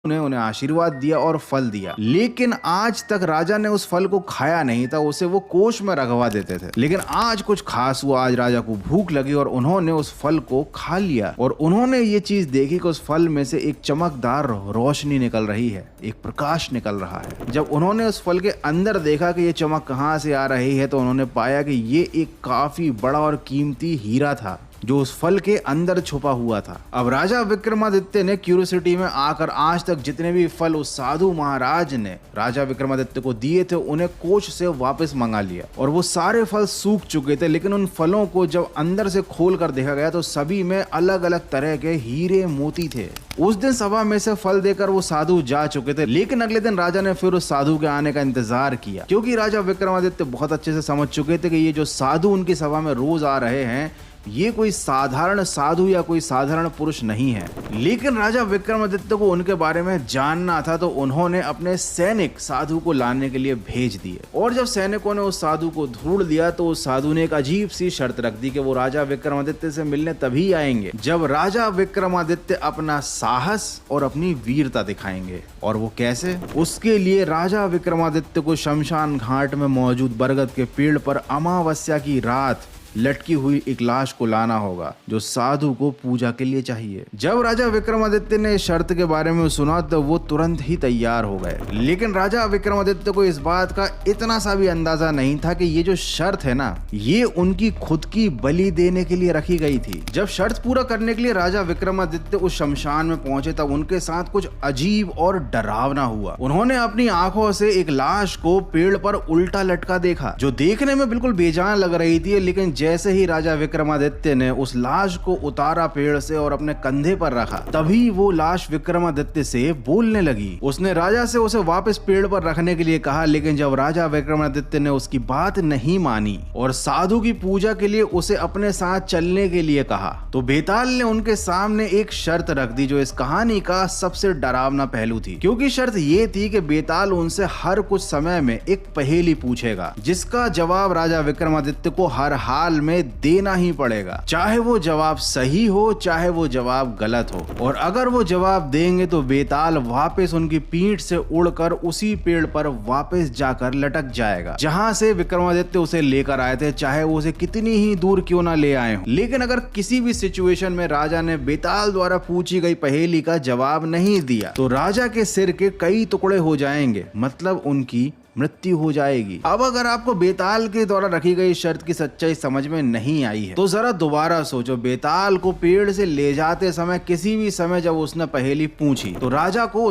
ने उन्हें आशीर्वाद दिया और फल दिया, लेकिन आज तक राजा ने उस फल को खाया नहीं था, उसे वो कोष में रखवा देते थे। लेकिन आज कुछ खास हुआ, आज राजा को भूख लगी और उन्होंने उस फल को खा लिया और उन्होंने ये चीज देखी कि उस फल में से एक चमकदार रोशनी निकल रही है, एक प्रकाश निकल रहा है। जब उन्होंने उस फल के अंदर देखा कि ये चमक कहाँ से आ रही है, तो उन्होंने पाया कि ये एक काफी बड़ा और कीमती हीरा था जो उस फल के अंदर छुपा हुआ था। अब राजा विक्रमादित्य ने क्यूरियोसिटी में आकर आज तक जितने भी फल उस साधु महाराज ने राजा विक्रमादित्य को दिए थे उन्हें कोष से वापस मंगा लिया और वो सारे फल सूख चुके थे। लेकिन उन फलों को जब अंदर से खोल कर देखा गया तो सभी में अलग अलग तरह के हीरे मोती थे। उस दिन सभा में से फल देकर वो साधु जा चुके थे, लेकिन अगले दिन राजा ने फिर उस साधु के आने का इंतजार किया, क्योंकि राजा विक्रमादित्य बहुत अच्छे से समझ चुके थे कि ये जो साधु उनकी सभा में रोज आ रहे हैं ये कोई साधारण साधु या कोई साधारण पुरुष नहीं है। लेकिन राजा विक्रमादित्य को उनके बारे में जानना था, तो उन्होंने अपने सैनिक साधु को लाने के लिए भेज दिए और जब सैनिकों ने उस साधु को ढूंढ लिया तो उस साधु ने एक अजीब सी शर्त रख दी कि वो राजा विक्रमादित्य से मिलने तभी आएंगे जब राजा विक्रमादित्य अपना साहस और अपनी वीरता दिखाएंगे। और वो कैसे? उसके लिए राजा विक्रमादित्य को शमशान घाट में मौजूद बरगद के पेड़ पर अमावस्या की रात लटकी हुई एक लाश को लाना होगा जो साधु को पूजा के लिए चाहिए। जब राजा विक्रमादित्य ने इस शर्त के बारे में सुना तो वो तुरंत ही तैयार हो गए, लेकिन राजा विक्रमादित्य को इस बात का इतना सा भी अंदाजा नहीं था कि ये जो शर्त है ना, ये उनकी खुद की बलि देने के लिए रखी गई थी। जब शर्त पूरा करने के लिए राजा विक्रमादित्य उस शमशान में पहुंचे तब उनके साथ कुछ अजीब और डरावना हुआ। उन्होंने अपनी आंखों से एक लाश को पेड़ पर उल्टा लटका देखा जो देखने में बिल्कुल बेजान लग रही थी, लेकिन जैसे ही राजा विक्रमादित्य ने उस लाश को उतारा पेड़ से और अपने कंधे पर रखा, तभी वो लाश विक्रमादित्य से बोलने लगी। उसने राजा से उसे वापस पेड़ पर रखने के लिए कहा, लेकिन जब राजा विक्रमादित्य ने उसकी बात नहीं मानी और साधु की पूजा के लिए उसे अपने साथ चलने के लिए कहा, तो बेताल ने उनके सामने एक शर्त रख दी जो इस कहानी का सबसे डरावना पहलू थी। क्योंकि शर्त ये थी कि बेताल उनसे हर कुछ समय में एक पहेली पूछेगा जिसका जवाब राजा विक्रमादित्य को हर हाल में देना ही पड़ेगा, चाहे वो जवाब सही हो चाहे वो जवाब गलत हो। और अगर वो जवाब देंगे तो बेताल वापस उनकी पीठ से उड़कर उसी पेड़ पर वापस जाकर लटक जाएगा जहां से विक्रमादित्य उसे लेकर आए थे, चाहे वो उसे कितनी ही दूर क्यों ना ले आए हो। लेकिन अगर किसी भी सिचुएशन में राजा ने बेताल द्वारा पूछी गई पहेली का जवाब नहीं दिया तो राजा के सिर के कई टुकड़े हो जाएंगे, मतलब उनकी मृत्यु हो जाएगी। अब अगर आपको बेताल के द्वारा रखी गई शर्त की सच्चाई समझ में नहीं आई है तो जरा दोबारा सोचो, बेताल को पेड़ से ले जाते समय किसी भी समय जब उसने पहेली पूछी तो राजा को